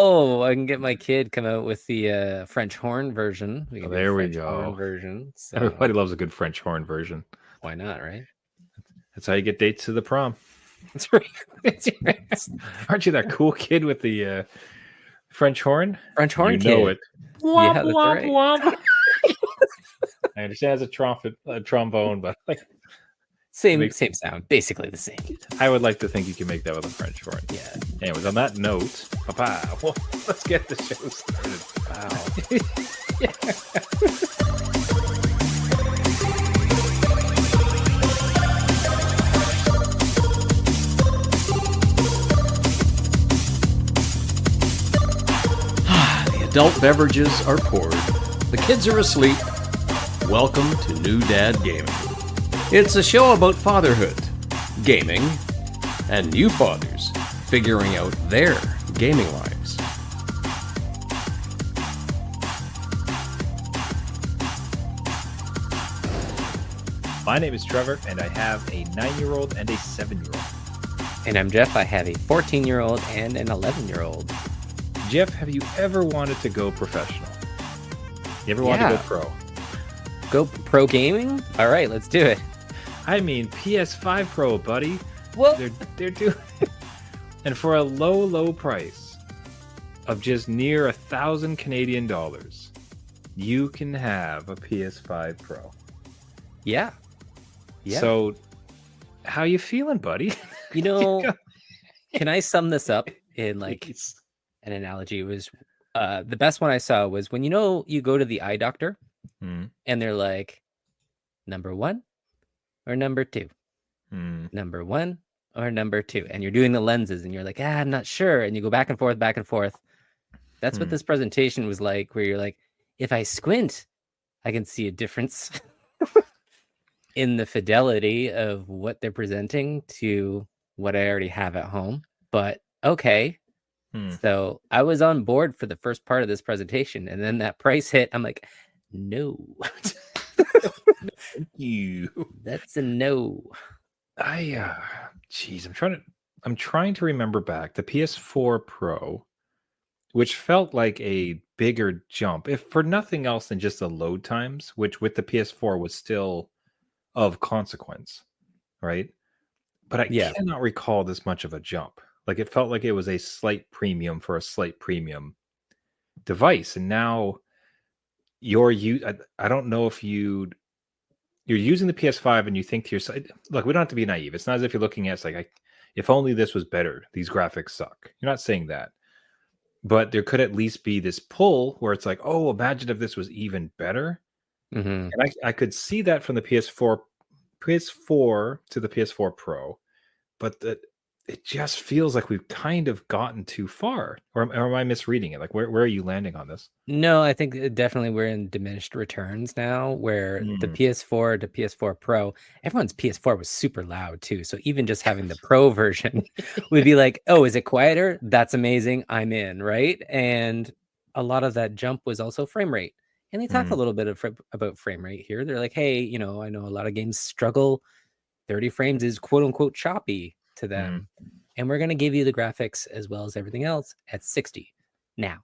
Oh, I can get my kid come out with the French horn version. We can do There the we French go. horn version. So Everybody loves a good French horn version. why not, right? That's how you get dates to the prom. That's right. That's right. Aren't you that cool kid with the French horn? French horn You kid. know it. Yeah, that's right. Womp. I understand it's a trombone, but like Same sound, basically the same. I would like to think you can make that with a French horn. Yeah. Anyways, on that note, well, let's get the show started. The adult beverages are poured. The kids are asleep. Welcome to New Dad Gaming. It's a show about fatherhood, gaming, and new fathers figuring out their gaming lives. My name is Trevor, and I have a 9-year-old and a 7-year-old. And I'm Jeff. I have a 14-year-old and an 11-year-old. Jeff, have you ever wanted to go professional? You ever wanted to go pro? Go pro gaming? All right, let's do it. I mean, PS5 Pro, buddy. Well, they're doing it. And for a low price of just near 1,000 Canadian dollars, you can have a PS5 Pro. Yeah. So, how you feeling, buddy? You know, can I sum this up in like Please. an analogy? It was the best one I saw was when you go to the eye doctor and they're like, number 1 or number 2, number 1 or number 2, and you're doing the lenses and you're like, I'm not sure, and you go back and forth. That's what this presentation was like, where you're like, if I squint, I can see a difference in the fidelity of what they're presenting to what I already have at home. But okay. So I was on board for the first part of this presentation, and then that price hit. I'm like, no. Thank you. That's a no. I'm trying to remember back the PS4 Pro, which felt like a bigger jump, if for nothing else than just the load times, which with the PS4 was still of consequence, right? But I cannot recall this much of a jump. Like it felt like it was a slight premium for a slight premium device, and now I don't know if you're using the PS5 and you think to yourself, look, we don't have to be naive. It's not as if you're looking at it's like, if only this was better. These graphics suck. You're not saying that. But there could at least be this pull where it's like, oh, imagine if this was even better. And I could see that from the PS4 to the PS4 Pro, but it just feels like we've kind of gotten too far. Or am I misreading it? Like, where are you landing on this? No, I think definitely we're in diminished returns now, where the PS4 to PS4 Pro, everyone's PS4 was super loud too. So even just having the Pro version would be like, oh, is it quieter? That's amazing. I'm in, right? And a lot of that jump was also frame rate. And they talk a little bit about frame rate here. They're like, hey, I know a lot of games struggle. 30 frames is quote unquote choppy to them. And we're going to give you the graphics as well as everything else at 60. Now,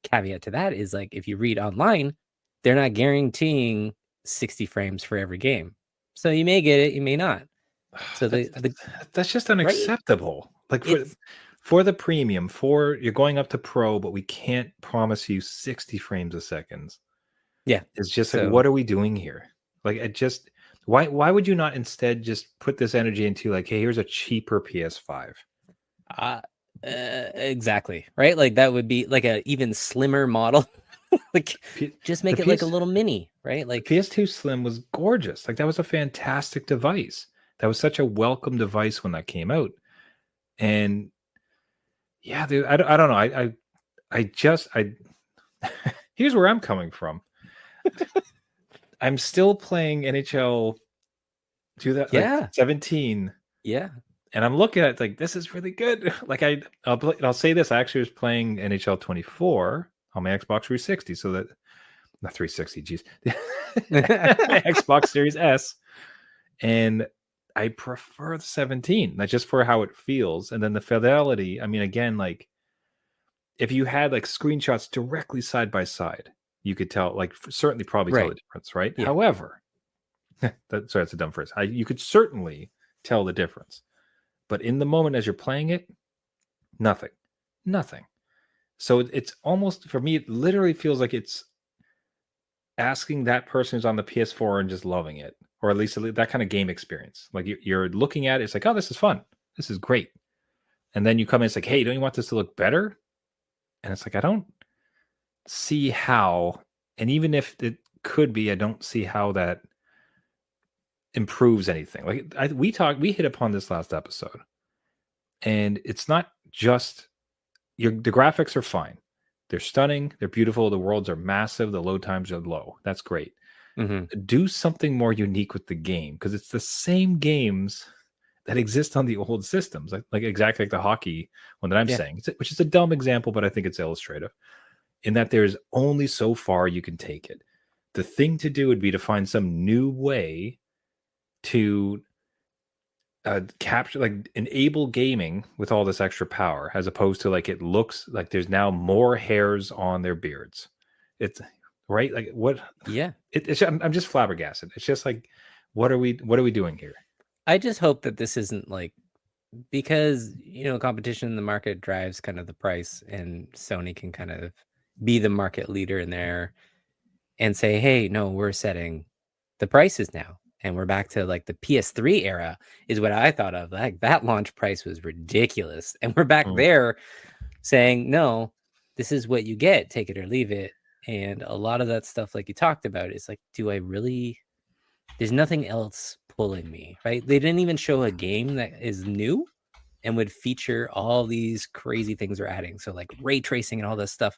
caveat to that is like, if you read online, they're not guaranteeing 60 frames for every game. So you may get it, you may not. So that's just unacceptable. Right? Like for the premium, you're going up to Pro, but we can't promise you 60 frames a second. Yeah. It's just like, what are we doing here? Like, why would you not instead just put this energy into like, hey, here's a cheaper PS5? Exactly. Right. Like that would be like a even slimmer model. Like just make it like a little mini, right? Like PS2 Slim was gorgeous. Like that was a fantastic device. That was such a welcome device when that came out. And yeah, dude, I don't know. I here's where I'm coming from. I'm still playing NHL 2017. Yeah. And I'm looking at it like, this is really good. Like I'll say this. I actually was playing NHL 24 on my Xbox 360. So that not 360, geez. Xbox Series S. And I prefer the 17, not just for how it feels. And then the fidelity. I mean, again, like if you had like screenshots directly side by side, you could tell, like certainly probably tell Right. the difference, right? Yeah. However, that's a dumb phrase. You could certainly tell the difference, but in the moment as you're playing it, nothing. So it's almost, for me, it literally feels like it's asking that person who's on the PS4 and just loving it, or at least that kind of game experience. Like you're looking at it, it's like, oh, this is fun, this is great, and then you come in, it's like, hey, don't you want this to look better? And it's like, I don't see how, and even if it could be, I don't see how that improves anything. Like we hit upon this last episode, and it's not just the graphics are fine. They're stunning. They're beautiful. The worlds are massive. The load times are low. That's great. Do something more unique with the game, because it's the same games that exist on the old systems, like exactly like the hockey one that I'm saying, which is a dumb example, but I think it's illustrative in that there's only so far you can take it. The thing to do would be to find some new way to capture, like enable gaming with all this extra power, as opposed to like it looks like there's now more hairs on their beards. It's right, like what? Yeah, I'm just flabbergasted. It's just like, what are we doing here? I just hope that this isn't like, because competition in the market drives kind of the price, and Sony can kind of be the market leader in there and say, hey, no, we're setting the prices now. And we're back to like the PS3 era is what I thought of. Like that launch price was ridiculous. And we're back there saying, no, this is what you get, take it or leave it. And a lot of that stuff, like you talked about, is like, do I really, there's nothing else pulling me, right? They didn't even show a game that is new and would feature all these crazy things they're adding. So like ray tracing and all this stuff.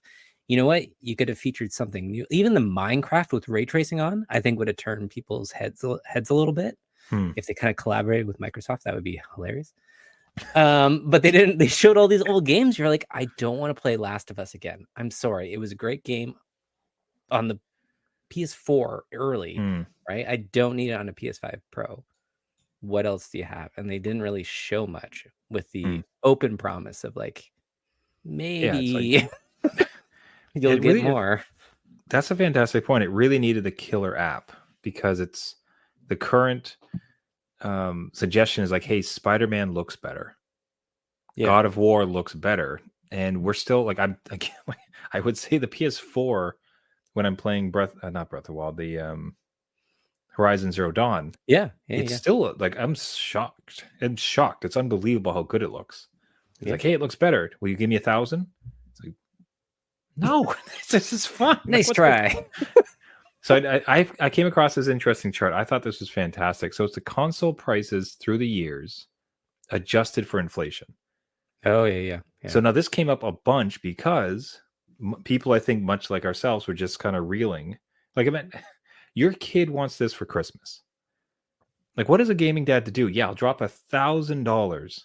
You know what? You could have featured something new. Even the Minecraft with ray tracing on, I think would have turned people's heads a little bit. If they kind of collaborated with Microsoft, that would be hilarious. But they didn't. They showed all these old games. You're like, I don't want to play Last of Us again. I'm sorry. It was a great game on the PS4 early, right? I don't need it on a PS5 Pro. What else do you have? And they didn't really show much, with the open promise of like, maybe you'll get more. That's a fantastic point. It really needed the killer app, because it's the current suggestion is like, hey, Spider-Man looks better. God of War looks better. And we're still like, I would say the PS4, when I'm playing not Breath of the Wild, the Horizon Zero Dawn. It's still like, I'm shocked. It's unbelievable how good it looks. It's like, hey, it looks better. Will you give me 1,000? It's like, no, this is fun. Nice try. So I came across this interesting chart. I thought this was fantastic. So it's the console prices through the years adjusted for inflation. Oh, yeah. So now this came up a bunch because people, I think, much like ourselves, were just kind of reeling. Like, I meant, your kid wants this for Christmas. Like, what is a gaming dad to do? Yeah, I'll drop $1,000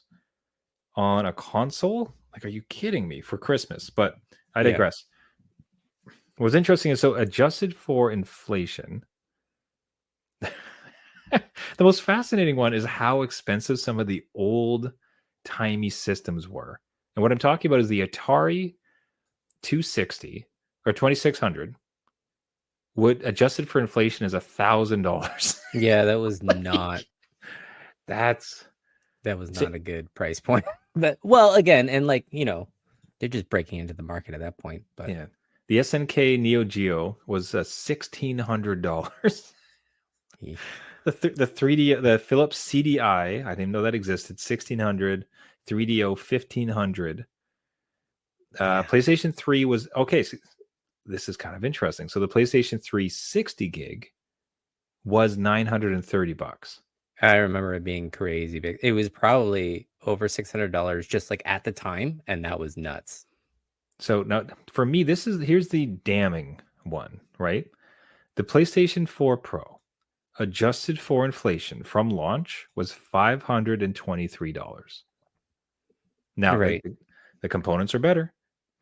on a console. Like, are you kidding me, for Christmas? But I digress. What's interesting is, so adjusted for inflation, the most fascinating one is how expensive some of the old timey systems were. And what I'm talking about is the Atari 260 or 2600 would, adjusted for inflation, is $1,000. Yeah, that was not that was not a good price point. But well, again, and like, they're just breaking into the market at that point. But yeah, the SNK Neo Geo was $1,600. The 3D, the Philips CDI, I didn't know that existed, $1,600. 3DO $1,500. PlayStation 3 was okay. So this is kind of interesting. So the PlayStation 3 60 gig was $930. I remember it being crazy big. It was probably over $600 just like at the time, and that was nuts. So now for me, here's the damning one, right? The PlayStation 4 Pro, adjusted for inflation from launch, was $523. Now, right, the components are better.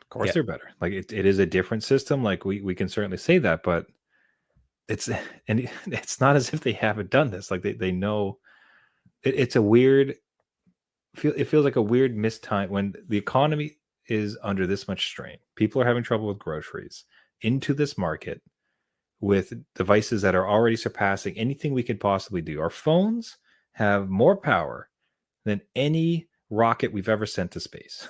Of course, they're better. Like it is a different system. Like we can certainly say that, but it's not as if they haven't done this. Like they know. It's a weird. It feels like a weird mistime when the economy is under this much strain, people are having trouble with groceries, into this market with devices that are already surpassing anything we could possibly do. Our phones have more power than any rocket we've ever sent to space,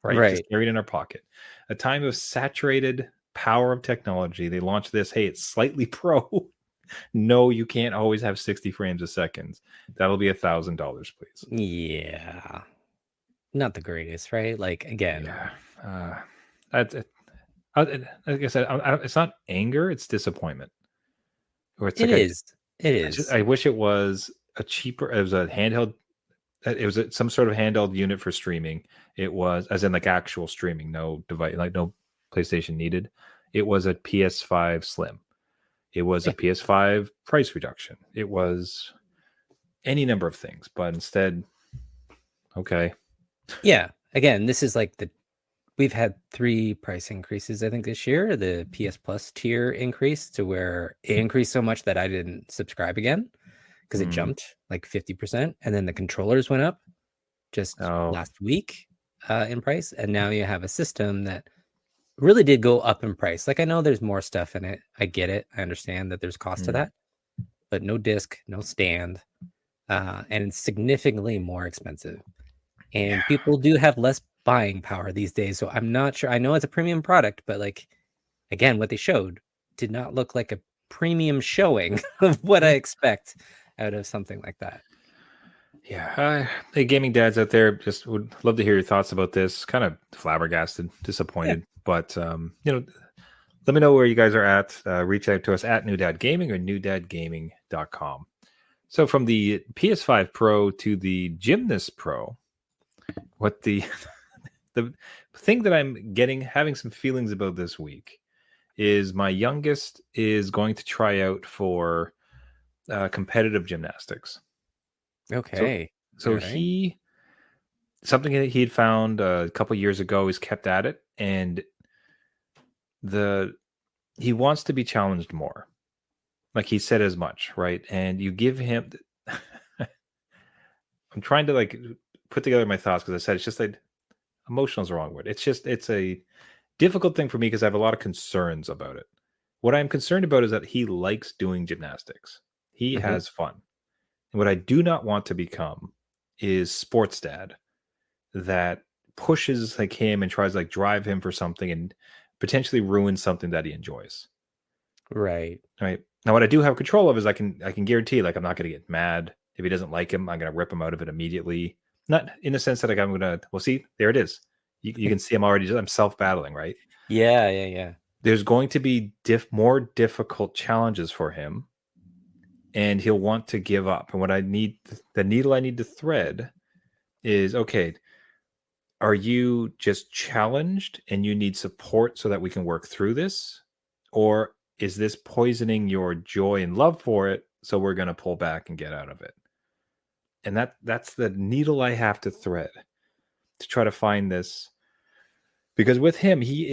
right? Just carried in our pocket. A time of saturated power of technology. They launched this. Hey, it's slightly pro. No, you can't always have 60 frames a second. That'll be $1,000, please. Yeah. Not the greatest, right? Like, again. Yeah. Like I said, it's not anger, it's disappointment. Or it's It like is. It is. I wish it was a cheaper, it was a handheld, it was some sort of handheld unit for streaming. It was, as in like actual streaming, no device, like no PlayStation needed. It was a PS5 Slim. It was a PS5 price reduction. It was any number of things, but instead, okay. Yeah. Again, this is like we've had 3 price increases, I think, this year. The PS Plus tier increased to where it increased so much that I didn't subscribe again because it jumped like 50%. And then the controllers went up just last week in price. And now you have a system that really did go up in price. Like, I know there's more stuff in it. I get it. I understand that there's cost to that, but no disc, no stand, and it's significantly more expensive. And people do have less buying power these days. So I'm not sure. I know it's a premium product, but like, again, what they showed did not look like a premium showing of what I expect out of something like that. Yeah. Hey, gaming dads out there, just would love to hear your thoughts about this. Kind of flabbergasted, disappointed, but let me know where you guys are at. Reach out to us at New Dad Gaming or newdadgaming.com. So from the PS5 Pro to the Gymnast Pro, what the thing that I'm having some feelings about this week is my youngest is going to try out for competitive gymnastics. Okay. So something that he had found a couple years ago, he's kept at it, and he wants to be challenged more. Like he said as much, right? And you give him I'm trying to like put together my thoughts because I said it's just like emotional is the wrong word. It's a difficult thing for me because I have a lot of concerns about it. What I'm concerned about is that he likes doing gymnastics. He has fun. And what I do not want to become is sports dad that pushes like him and tries to like drive him for something and potentially ruin something that he enjoys. Right. Now, what I do have control of is I can guarantee like I'm not going to get mad if he doesn't like him. I'm going to rip him out of it immediately. Not in the sense that like I'm going to. Well, see, there it is. You can see I'm already. I'm self-battling, right? Yeah. There's going to be more difficult challenges for him, and he'll want to give up. And what I need, the needle I need to thread, is okay. Are you just challenged and you need support so that we can work through this, or is this poisoning your joy and love for it? So we're going to pull back and get out of it. And that's the needle I have to thread to try to find this, because with him, he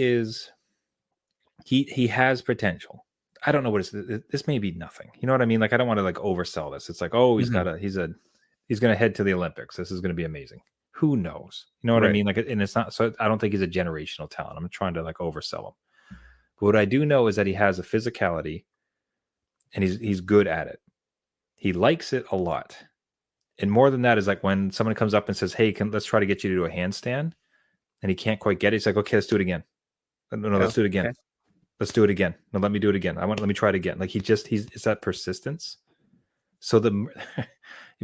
has potential. I don't know what this may be nothing. You know what I mean? Like, I don't want to like oversell this. It's like, oh, he's going to head to the Olympics. This is going to be amazing. Who knows? You know what I mean? Like, and it's not, so I don't think he's a generational talent. I'm trying to like oversell him. But what I do know is that he has a physicality and he's good at it. He likes it a lot. And more than that is like when someone comes up and says, hey, let's try to get you to do a handstand, and he can't quite get it. He's like, okay, let's do it again. No, let's do it again. Okay. Let's do it again. No, let me do it again. Let me try it again. Like it's that persistence. So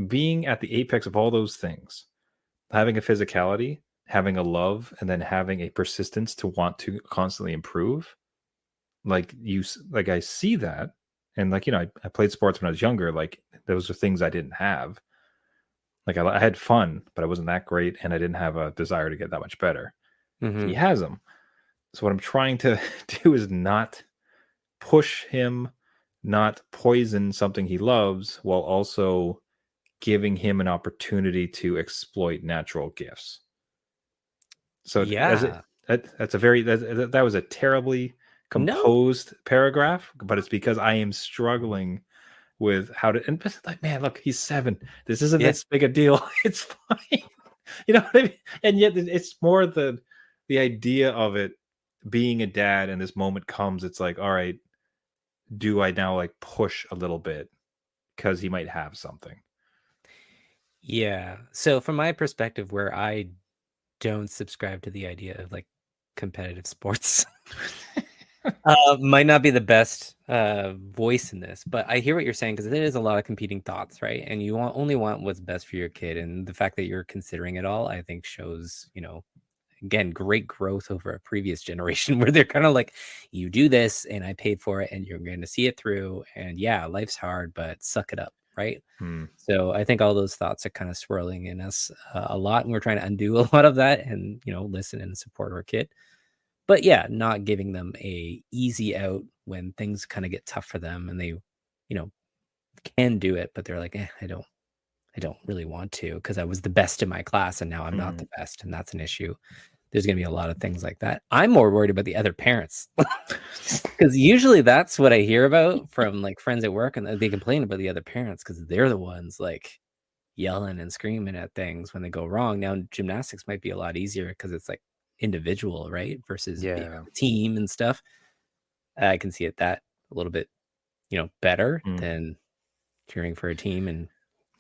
being at the apex of all those things, having a physicality, having a love, and then having a persistence to want to constantly improve. Like I see that. And like, I played sports when I was younger. Like those are things I didn't have. Like I had fun, but I wasn't that great. And I didn't have a desire to get that much better. He has them. So what I'm trying to do is not push him, not poison something he loves, while also giving him an opportunity to exploit natural gifts. So yeah, that was a terribly composed paragraph, but it's because I am struggling with how to, and like, man, look, he's 7. This isn't that big a deal. It's fine. You know what I mean? And yet it's more the the idea of it being a dad and this moment comes, it's like, all right, do I now like push a little bit because he might have something? Yeah. So from my perspective, where I don't subscribe to the idea of like competitive sports, might not be the best voice in this, but I hear what you're saying because there is a lot of competing thoughts, right? And you only want what's best for your kid, and the fact that you're considering it all, I think, shows, again, great growth over a previous generation where they're kind of like, you do this, and I paid for it, and you're going to see it through, and yeah, life's hard, but suck it up, right? So I think all those thoughts are kind of swirling in us a lot, and we're trying to undo a lot of that, and listen and support our kid. But yeah, not giving them a easy out when things kind of get tough for them and they, can do it, but they're like, I don't really want to because I was the best in my class and now I'm not the best. And that's an issue. There's going to be a lot of things like that. I'm more worried about the other parents because usually that's what I hear about from like friends at work, and they complain about the other parents because they're the ones like yelling and screaming at things when they go wrong. Now, gymnastics might be a lot easier because it's like individual, right? Versus being Yeah. on a team and stuff. I can see it that a little bit, better than cheering for a team and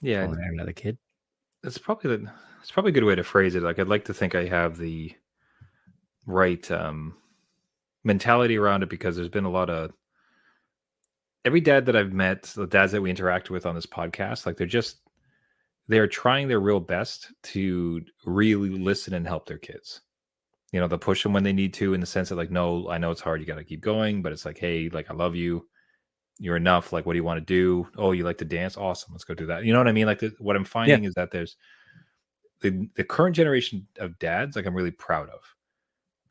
pulling out another kid. It's probably a good way to phrase it. Like, I'd like to think I have the right mentality around it, because there's been a lot of every dad that I've met, the dads that we interact with on this podcast, like they're trying their real best to really listen and help their kids. They'll push them when they need to, in the sense that like, no, I know it's hard, you got to keep going, but it's like, hey, like, I love you, you're enough. Like, what do you want to do? Oh, you like to dance? Awesome, let's go do that. You know what I mean? Like, what I'm finding is that there's the current generation of dads, like, I'm really proud of.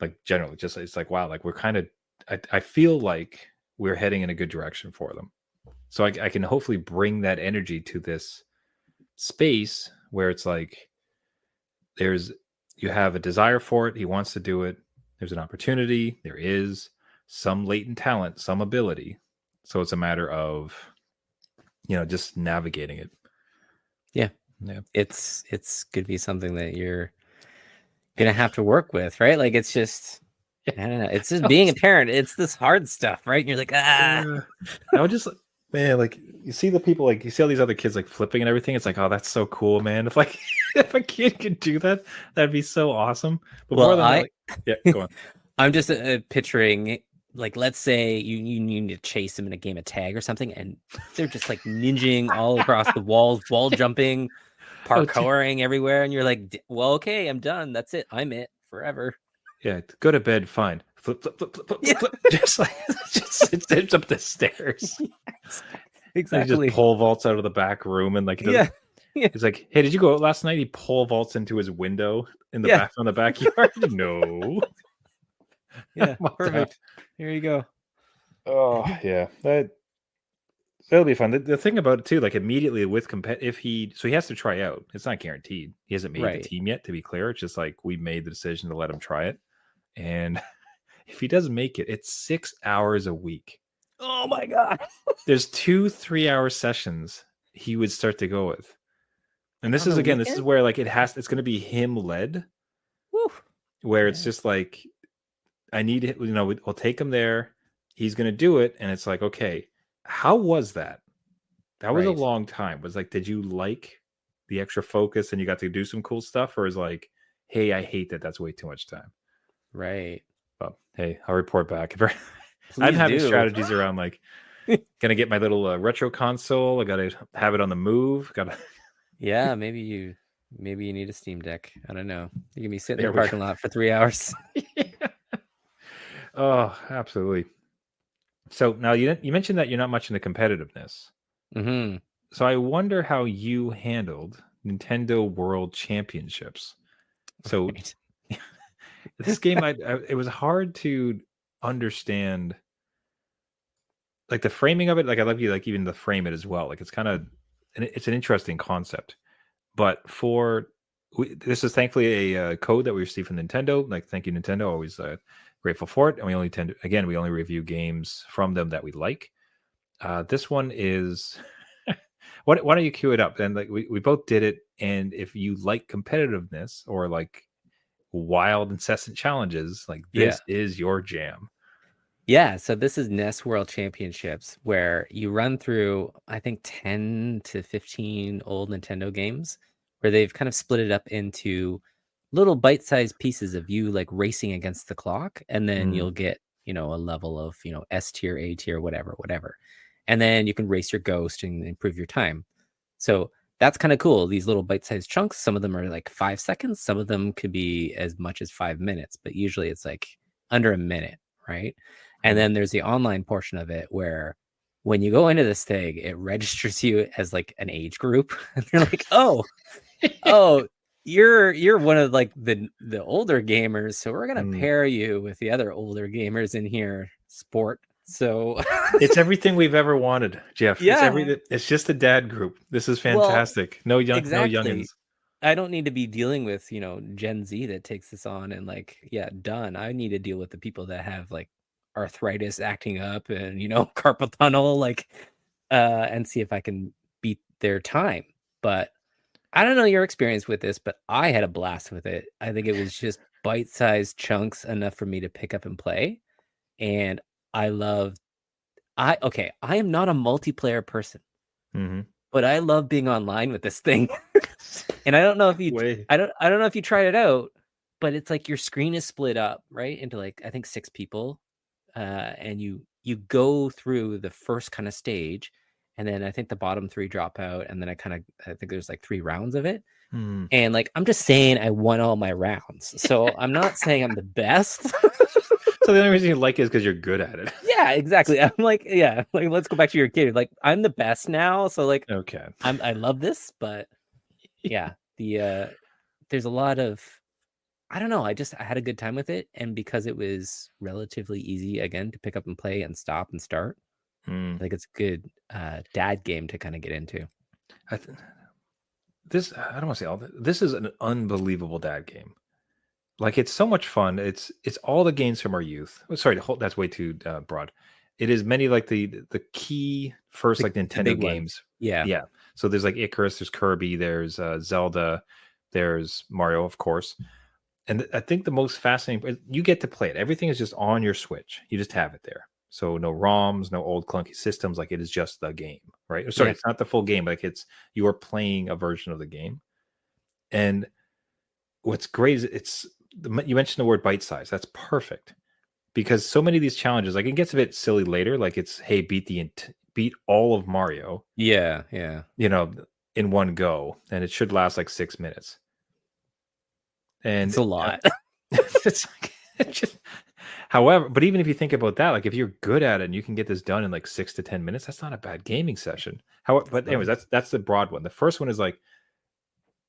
Like, generally, just it's like, wow, like, we're kind of, I feel like we're heading in a good direction for them. So I can hopefully bring that energy to this space where it's like, you have a desire for it, he wants to do it, there's an opportunity, there is some latent talent, some ability. So it's a matter of, just navigating it. Yeah. It's going to be something that you're going to have to work with, right? Like, it's just, I don't know. It's just being a parent. It's this hard stuff, right? And you're like, I would just, man, like, you see the people, like, you see all these other kids like flipping and everything. It's like, oh, that's so cool, man. If like if a kid could do that, that'd be so awesome. But well, more than that, like, yeah, go on. I'm just picturing, like, let's say you need to chase them in a game of tag or something, and they're just like ninjing all across the walls, wall jumping, parkouring everywhere, and you're like, well, okay, I'm done. That's it. I'm it forever. Yeah, go to bed, fine. Flip, flip, flip, flip, flip, flip. Just like it's up the stairs. Yes, exactly. He just pole vaults out of the back room, and like, he's like, hey, did you go out last night? He pole vaults into his window in the back from the backyard. No. Yeah, perfect. Here you go. Oh yeah, that'll be fun. The thing about it too, like, immediately with he has to try out. It's not guaranteed. He hasn't made the team yet, to be clear. It's just like, we made the decision to let him try it, and if he doesn't make it, it's 6 hours a week. Oh my god! There's 2 3-hour sessions he would start to go with, and this is again, this is where like it's going to be him led. Woo. Where it's just like, I need it. We'll take him there. He's going to do it, and it's like, okay. How was that? That was a long time. Was like, did you like the extra focus and you got to do some cool stuff? Or is like, hey, I hate that. That's way too much time. Right. Well, hey, I'll report back. I'm having strategies around like, gonna get my little retro console. I gotta have it on the move. Yeah, maybe you need a Steam Deck. I don't know. You can be sitting in the parking lot for 3 hours. Oh, absolutely. So now you mentioned that you're not much into competitiveness. Mm-hmm. So I wonder how you handled Nintendo World Championships. So this game, it was hard to understand, like, the framing of it. Like, I love you, like, even the frame it as well. Like, it's kind of, it's an interesting concept. But this is thankfully a code that we received from Nintendo. Like, thank you, Nintendo. Always grateful for it. And we only review games from them that we like. This one is why don't you cue it up? And like, we both did it, and if you like competitiveness, or like wild, incessant challenges, like this is your jam. Yeah, so this is NES World Championships, where you run through, I think, 10 to 15 old Nintendo games, where they've kind of split it up into little bite-sized pieces of you like racing against the clock, and then you'll get, a level of, S tier, A tier, whatever. And then you can race your ghost and improve your time. So that's kind of cool. These little bite-sized chunks, some of them are like 5 seconds, some of them could be as much as 5 minutes, but usually it's like under a minute, right? And then there's the online portion of it where when you go into this thing, it registers you as like an age group. And they're like, oh, you're one of like the older gamers. So we're going to pair you with the other older gamers in here, sport. So it's everything we've ever wanted, Jeff. Yeah. It's just a dad group. This is fantastic. No youngins. I don't need to be dealing with, Gen Z that takes this on and like, done. I need to deal with the people that have like arthritis acting up and, carpal tunnel, like, and see if I can beat their time. But I don't know your experience with this, but I had a blast with it. I think it was just bite-sized chunks enough for me to pick up and play. And I am not a multiplayer person, but I love being online with this thing. And I don't know if I don't know if you tried it out, but it's like your screen is split up right into like, I think 6 people. And you go through the first kind of stage, and then I think the bottom 3 drop out, and then I think there's like 3 rounds of it. And like, I'm just saying I won all my rounds. So I'm not saying I'm the best. So the only reason you like it is because you're good at it. Yeah, exactly. I'm like, let's go back to your kid. Like, I'm the best now. So like, okay, I love this, but yeah, there's a lot of, I don't know. I had a good time with it. And because it was relatively easy again to pick up and play and stop and start, I think it's a good dad game to kind of get into. I don't want to say all that. This is an unbelievable dad game. Like, it's so much fun. It's all the games from our youth. Oh, sorry, that's way too broad. It is many like the key first like Nintendo games. Yeah. So there's like Icarus, there's Kirby, there's Zelda, there's Mario, of course. And I think the most fascinating, you get to play it. Everything is just on your Switch. You just have it there. So no ROMs, no old clunky systems. Like, it is just the game, right? Sorry, It's not the full game. Like, you are playing a version of the game. And what's great is you mentioned the word bite size. That's perfect, because so many of these challenges, like, it gets a bit silly later. Like, it's, hey, beat all of Mario. Yeah. In one go, and it should last like 6 minutes. And it's a lot. However, but even if you think about that, like, if you're good at it and you can get this done in like 6 to 10 minutes, that's not a bad gaming session. But anyways, that's the broad one. The first one is like,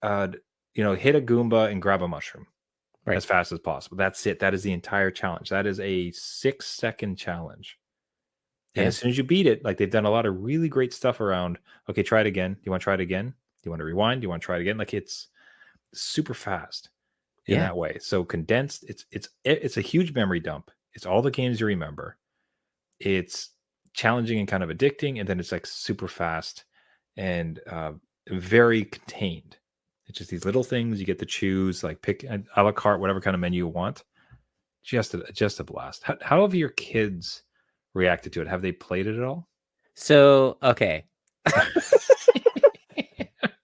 hit a Goomba and grab a mushroom as fast as possible. That's it. That is the entire challenge. That is a 6-second challenge. And as soon as you beat it, like, they've done a lot of really great stuff around, okay, try it again. Do you want to try it again? Do you want to rewind? Do you want to try it again? Like, it's super fast in that way. So condensed, it's a huge memory dump. It's all the games you remember. It's challenging and kind of addicting, and then it's like super fast and very contained. It's just these little things you get to choose, like pick a la carte, whatever kind of menu you want. Just a blast. How have your kids reacted to it? Have they played it at all? So, okay.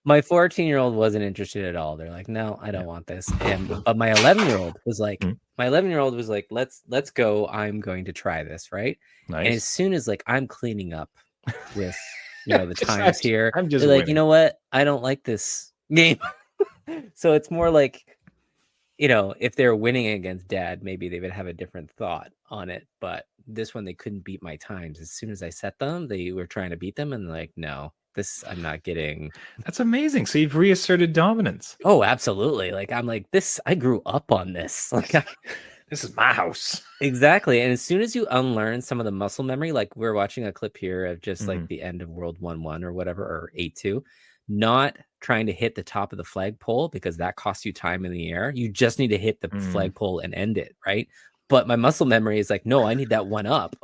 My 14-year-old wasn't interested at all. They're like, no, I don't want this. But my 11-year-old was like, let's go. I'm going to try this, right? Nice. And as soon as like I'm cleaning up with the times here, I'm just like, you know what? I don't like this game. So it's more like, if they're winning against dad, maybe they would have a different thought on it. But this one, they couldn't beat my times. As soon as I set them, they were trying to beat them, and like, no. This I'm not getting. That's amazing. So you've reasserted dominance. Oh, absolutely. Like, I'm like, this, I grew up on this. Like, this is my house. Exactly. And as soon as you unlearn some of the muscle memory, like we're watching a clip here of just like the end of World 1-1 or whatever, or 8-2, not trying to hit the top of the flagpole because that costs you time in the air. You just need to hit the flagpole and end it, right? But my muscle memory is like, no, I need that one up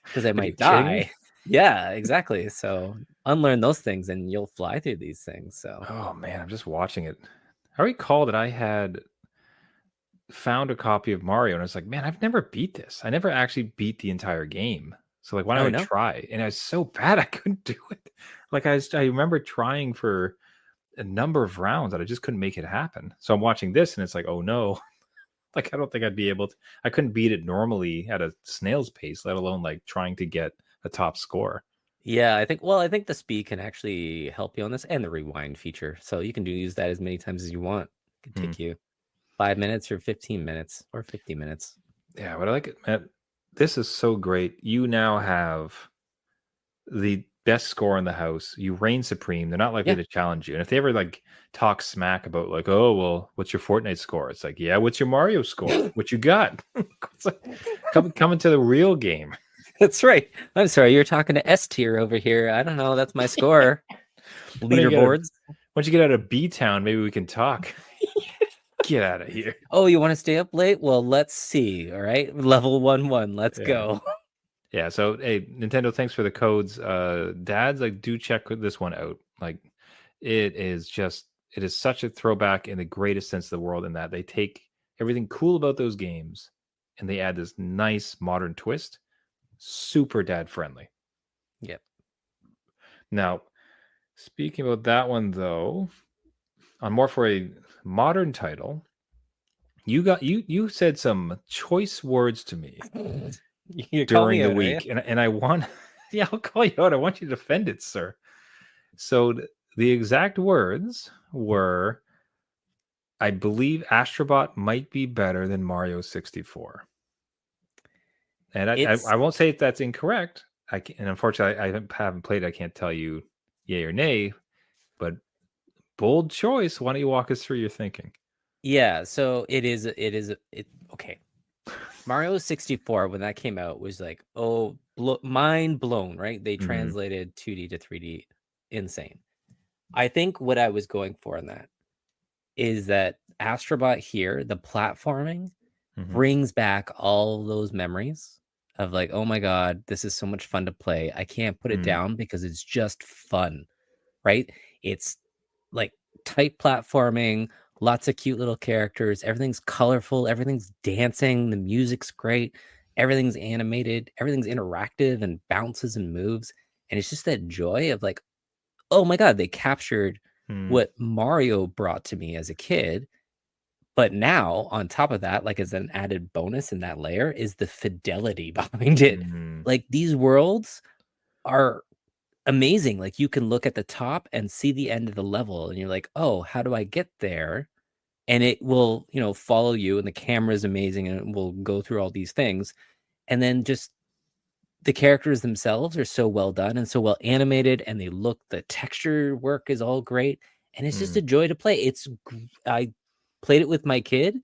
because I might die. Yeah, exactly. So unlearn those things and you'll fly through these things. So oh man, I'm just watching it. I recall that I had found a copy of Mario and I was like, man, I've never beat this. I never actually beat the entire game. So like, why Oh don't I no. try? And I was so bad I couldn't do it. Like I remember trying for a number of rounds that I just couldn't make it happen. So I'm watching this and it's like, oh no. Like I don't think I'd be able to. I couldn't beat it normally at a snail's pace, let alone like trying to get a top score. Yeah, I think the speed can actually help you on this, and the rewind feature. So you can use that as many times as you want. It could take you 5 minutes or 15 minutes or 50 minutes. Yeah, but I like it, man. This is so great. You now have the best score in the house. You reign supreme. They're not likely to challenge you. And if they ever like talk smack about like, oh well, what's your Fortnite score? It's like, yeah, what's your Mario score? What you got? It's like, coming to the real game. That's right. I'm sorry, you're talking to S tier over here. I don't know. That's my score. Leaderboards. Once you get out of B Town, maybe we can talk. Get out of here. Oh, you want to stay up late? Well, let's see. All right. Level 1-1. Let's go. Yeah. So, hey, Nintendo, thanks for the codes. Dads, like, do check this one out. Like, it is such a throwback in the greatest sense of the world, in that they take everything cool about those games and they add this nice modern twist. Super dad friendly. Yep. Now, speaking about that one though, on more for a modern title, you said some choice words to me during the week, and I want, yeah, I'll call you out. I want you to defend it, sir. So the exact words were, I believe Astro Bot might be better than Mario 64. And I won't say if that's incorrect. And unfortunately, I haven't played it. I can't tell you yay or nay, but bold choice. Why don't you walk us through your thinking? Yeah, so it is okay. Mario 64, when that came out, was like, oh, mind blown, right? They translated 2D to 3D. Insane. I think what I was going for in that is that Astro Bot here, the platforming, brings back all those memories of like, oh my God, this is so much fun to play. I can't put it down because it's just fun, right? It's like tight platforming, lots of cute little characters. Everything's colorful. Everything's dancing. The music's great. Everything's animated. Everything's interactive and bounces and moves. And it's just that joy of like, oh my God, they captured what Mario brought to me as a kid. But now, on top of that, like as an added bonus in that layer, is the fidelity behind it. Like these worlds are amazing. Like you can look at the top and see the end of the level, and you're like, oh, how do I get there? And it will, follow you, and the camera is amazing, and it will go through all these things. And then just the characters themselves are so well done and so well animated, and the texture work is all great, and it's just a joy to play. I played it with my kid,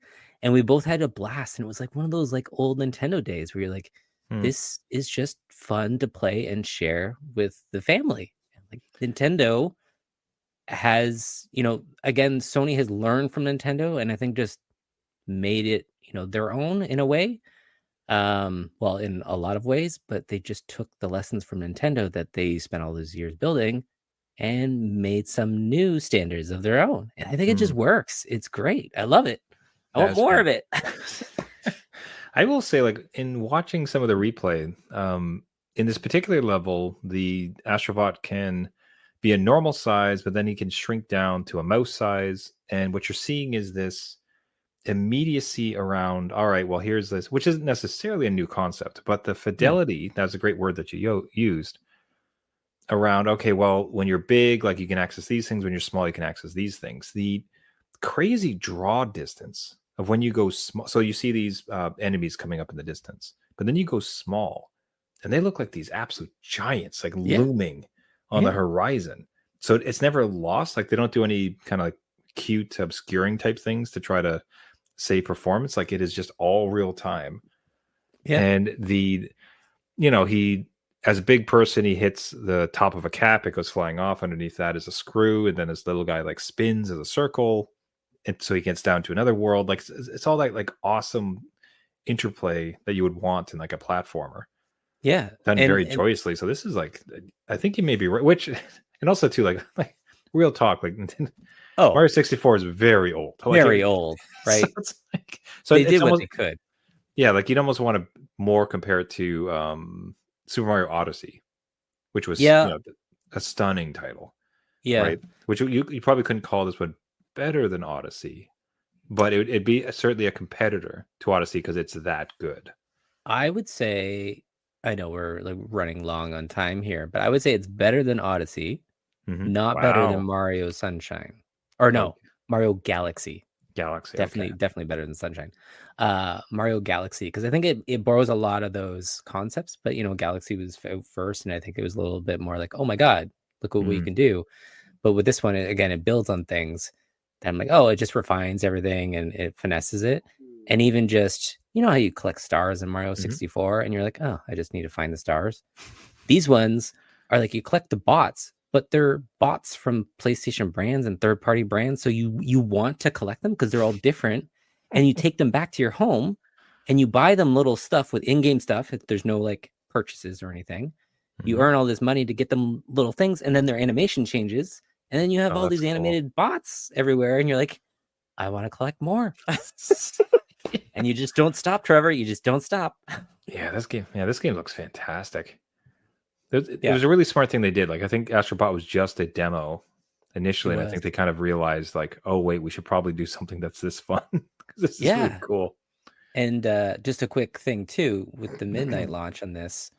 and we both had a blast, and it was like one of those like old Nintendo days where you're like, this is just fun to play and share with the family. Like Nintendo has, again, Sony has learned from Nintendo, and I think just made it, their own in a way. Well, in a lot of ways, but they just took the lessons from Nintendo that they spent all those years building and made some new standards of their own. And I think it just works. It's great. I love it. I want more of it. I will say, like, in watching some of the replay, in this particular level, the Astro Bot can be a normal size, but then he can shrink down to a mouse size. And what you're seeing is this immediacy around, all right, well, here's this, which isn't necessarily a new concept, but the fidelity, that's a great word that you used, around, okay, well, when you're big, like you can access these things, when you're small, you can access these things. The crazy draw distance of when you go small, so you see these enemies coming up in the distance, but then you go small and they look like these absolute giants, like looming on the horizon. So it's never lost. Like they don't do any kind of like cute obscuring type things to try to say performance. Like it is just all real time. And he, as a big person, he hits the top of a cap, it goes flying off. Underneath that is a screw, and then his little guy like spins as a circle, and so he gets down to another world. Like it's all that like awesome interplay that you would want in like a platformer. Yeah, done very joyously. So this is like, I think you may be right. Which, and also too, like real talk, like Nintendo. Oh, Mario 64 is very old. very old, right? So they it's did almost, what they could. Yeah, like you'd almost want to more compare it to Super Mario Odyssey, which was a stunning title, right? Which you probably couldn't call this one better than Odyssey, but it'd be certainly a competitor to Odyssey because it's that good. I would say, I know we're like running long on time here, but I would say it's better than Odyssey, not better than Mario Sunshine, or no, Mario Galaxy. Definitely better than Sunshine. Mario Galaxy, because I think it borrows a lot of those concepts, but Galaxy was first, and I think it was a little bit more like, oh my god, look what we can do. But with this one, it builds on things that I'm like, oh, it just refines everything and it finesses it. And even just, how you collect stars in Mario 64 and you're like, oh, I just need to find the stars. These ones are like you collect the bots, but they're bots from PlayStation brands and third-party brands. So you want to collect them because they're all different, and you take them back to your home and you buy them little stuff with in-game stuff. If there's no like purchases or anything, you earn all this money to get them little things, and then their animation changes. And then you have all these animated bots everywhere, and you're like, I want to collect more. And you just don't stop, Trevor. You just don't stop. Yeah, this game looks fantastic. It was a really smart thing they did. Like, I think Astro Bot was just a demo initially, and I think they kind of realized, like, oh wait, we should probably do something that's this fun. This is really cool. And just a quick thing too, with the midnight launch on this,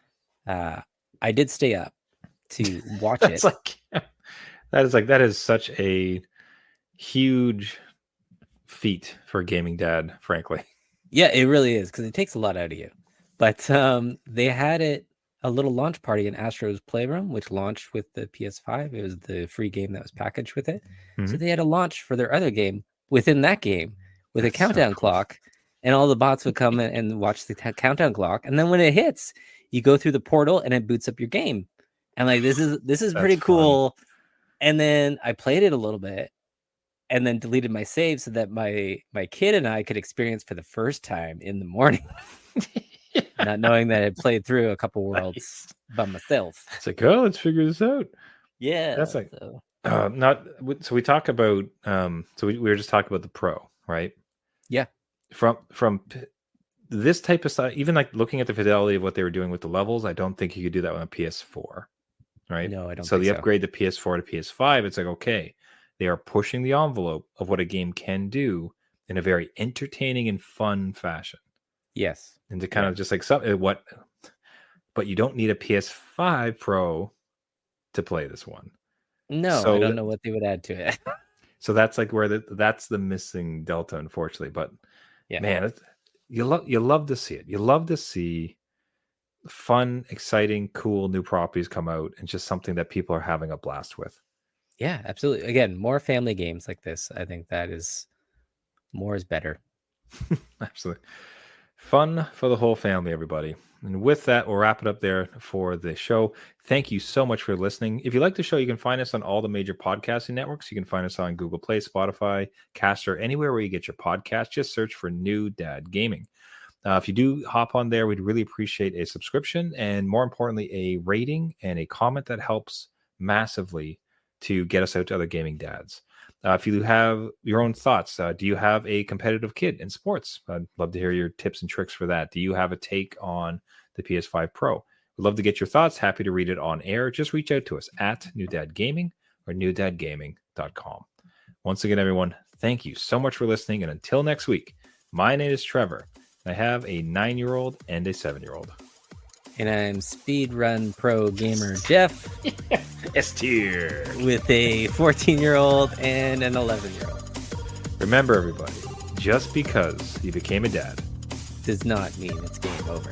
I did stay up to watch it. That is such a huge feat for a gaming dad, frankly. Yeah, it really is, because it takes a lot out of you. But they had a little launch party in Astro's Playroom, which launched with the PS5. It was the free game that was packaged with it. So they had a launch for their other game within that game with a countdown clock, and all the bots would come and watch the countdown clock. And then when it hits, you go through the portal and it boots up your game. And like this is pretty cool. And then I played it a little bit and then deleted my save so that my kid and I could experience for the first time in the morning, not knowing that I played through a couple worlds by myself. It's like, oh, let's figure this out. Yeah. That's like, so we talk about, so we were just talking about the Pro, right? Yeah. From this type of stuff, even like looking at the fidelity of what they were doing with the levels, I don't think you could do that on a PS4, right? No, I don't. So the upgrade to PS4 to PS5, it's like, okay, they are pushing the envelope of what a game can do in a very entertaining and fun fashion. Yes. And to kind of just like but you don't need a PS5 Pro to play this one. No, so I don't know what they would add to it. So that's like where that's the missing delta, unfortunately. But man, you love to see it. You love to see fun, exciting, cool new properties come out, and just something that people are having a blast with. Yeah, absolutely. Again, more family games like this. I think that is more is better. Absolutely. Fun for the whole family, everybody. And with that, we'll wrap it up there for the show. Thank you so much for listening. If you like the show, you can find us on all the major podcasting networks. You can find us on Google Play, Spotify, Caster, anywhere where you get your podcast. Just search for New Dad Gaming. If you do hop on there, we'd really appreciate a subscription and, more importantly, a rating and a comment. That helps massively to get us out to other gaming dads. If you have your own thoughts, do you have a competitive kid in sports? I'd love to hear your tips and tricks for that. Do you have a take on the PS5 Pro? We'd love to get your thoughts. Happy to read it on air. Just reach out to us at New Dad Gaming or newdadgaming.com. Once again, everyone, thank you so much for listening. And until next week, my name is Trevor. I have a 9-year-old and a 7-year-old. And I'm Speedrun Pro Gamer Jeff. S tier. With a 14-year-old and an 11-year-old. Remember, everybody, just because you became a dad does not mean it's game over.